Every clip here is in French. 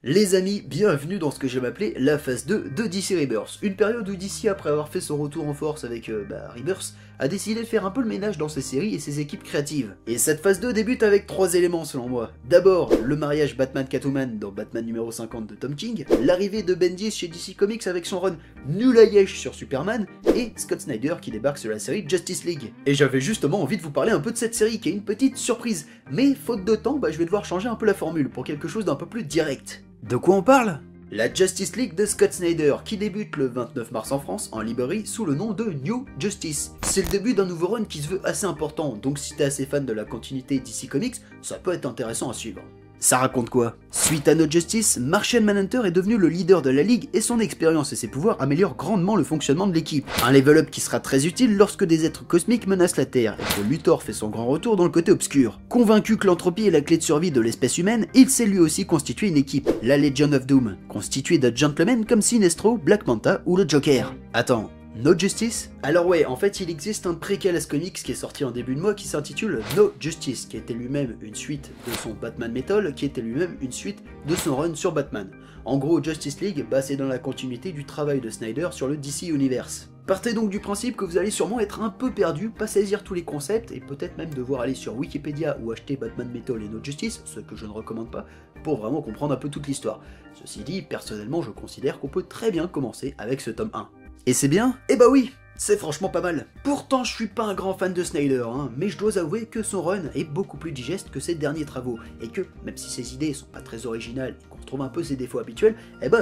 Les amis, bienvenue dans ce que j'aime appeler la phase 2 de DC Rebirth, une période où DC, après avoir fait son retour en force avec Rebirth, a décidé de faire un peu le ménage dans ses séries et ses équipes créatives. Et cette phase 2 débute avec 3 éléments selon moi. D'abord, le mariage Batman-Catwoman dans Batman numéro 50 de Tom King, l'arrivée de Bendis chez DC Comics avec son run nul à Yesh sur Superman, et Scott Snyder qui débarque sur la série Justice League. Et j'avais justement envie de vous parler un peu de cette série qui est une petite surprise, mais faute de temps, je vais devoir changer un peu la formule pour quelque chose d'un peu plus direct. De quoi on parle? La Justice League de Scott Snyder, qui débute le 29 mars en France, en librairie, sous le nom de New Justice. C'est le début d'un nouveau run qui se veut assez important, donc si t'es assez fan de la continuité DC Comics, ça peut être intéressant à suivre. Ça raconte quoi? Suite à No Justice, Martian Manhunter est devenu le leader de la Ligue et son expérience et ses pouvoirs améliorent grandement le fonctionnement de l'équipe. Un level up qui sera très utile lorsque des êtres cosmiques menacent la Terre et que Luthor fait son grand retour dans le côté obscur. Convaincu que l'entropie est la clé de survie de l'espèce humaine, il s'est lui aussi constitué une équipe, la Legion of Doom, constituée de gentlemen comme Sinestro, Black Manta ou le Joker. Attends. No Justice? Alors ouais, en fait il existe un préquel à ce comics qui est sorti en début de mois qui s'intitule No Justice, qui était lui-même une suite de son Batman Metal, qui était lui-même une suite de son run sur Batman. En gros, Justice League, c'est dans la continuité du travail de Snyder sur le DC Universe. Partez donc du principe que vous allez sûrement être un peu perdu, pas saisir tous les concepts, et peut-être même devoir aller sur Wikipédia ou acheter Batman Metal et No Justice, ce que je ne recommande pas, pour vraiment comprendre un peu toute l'histoire. Ceci dit, personnellement je considère qu'on peut très bien commencer avec ce tome 1. Et c'est bien? Eh bah oui, c'est franchement pas mal. Pourtant je suis pas un grand fan de Snyder, mais je dois avouer que son run est beaucoup plus digeste que ses derniers travaux, et que, même si ses idées sont pas très originales et qu'on retrouve un peu ses défauts habituels,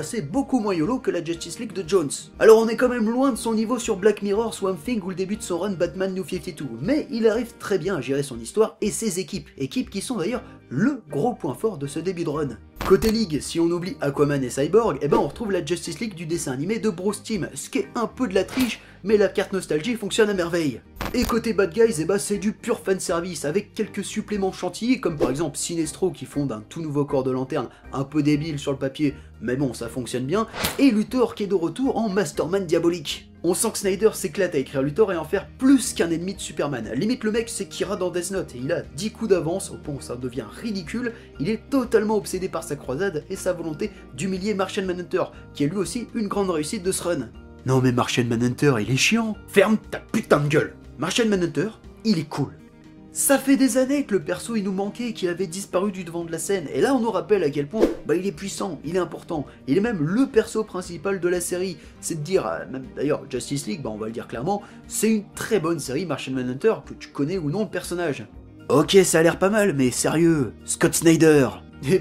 c'est beaucoup moins YOLO que la Justice League de Jones. Alors on est quand même loin de son niveau sur Black Mirror, Swamp Thing ou le début de son run Batman New 52, mais il arrive très bien à gérer son histoire et ses équipes qui sont d'ailleurs le gros point fort de ce début de run. Côté Ligue, si on oublie Aquaman et Cyborg, on retrouve la Justice League du dessin animé de Bruce Timm, ce qui est un peu de la triche, mais la carte nostalgie fonctionne à merveille. Et côté Bad Guys, c'est du pur fanservice, avec quelques suppléments chantilly, comme par exemple Sinestro qui fonde un tout nouveau corps de lanterne, un peu débile sur le papier, mais bon, ça fonctionne bien, et Luthor qui est de retour en Masterman diabolique. On sent que Snyder s'éclate à écrire Luthor et en faire plus qu'un ennemi de Superman. Limite le mec c'est Kira dans Death Note et il a 10 coups d'avance au point où ça devient ridicule. Il est totalement obsédé par sa croisade et sa volonté d'humilier Martian Manhunter, qui est lui aussi une grande réussite de ce run. Non mais Martian Manhunter il est chiant. Ferme ta putain de gueule. Martian Manhunter, il est cool. Ça fait des années que le perso il nous manquait, qu'il avait disparu du devant de la scène, et là on nous rappelle à quel point il est puissant, il est important, il est même le perso principal de la série. C'est de dire, même d'ailleurs Justice League, on va le dire clairement, c'est une très bonne série Martian Manhunter, que tu connais ou non le personnage. Ok, ça a l'air pas mal, mais sérieux, Scott Snyder.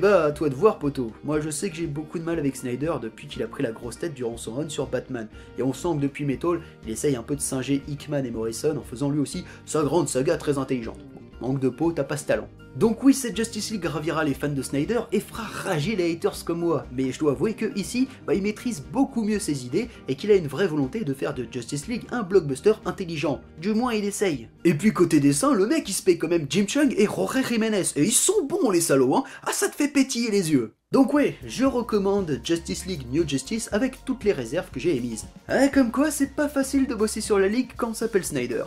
À toi de voir poto, moi je sais que j'ai beaucoup de mal avec Snyder depuis qu'il a pris la grosse tête durant son run sur Batman, et on sent que depuis Metal, il essaye un peu de singer Hickman et Morrison en faisant lui aussi sa grande saga très intelligente. Bon, manque de peau, t'as pas ce talent. Donc oui, cette Justice League ravira les fans de Snyder et fera rager les haters comme moi, mais je dois avouer que ici, il maîtrise beaucoup mieux ses idées et qu'il a une vraie volonté de faire de Justice League un blockbuster intelligent. Du moins il essaye. Et puis côté dessin, le mec il se paye quand même Jim Cheung et Jorge Jiménez, et ils sont bons les salauds, ça te fait pétiller les yeux. Donc ouais, je recommande Justice League New Justice avec toutes les réserves que j'ai émises. Comme quoi c'est pas facile de bosser sur la ligue quand on s'appelle Snyder.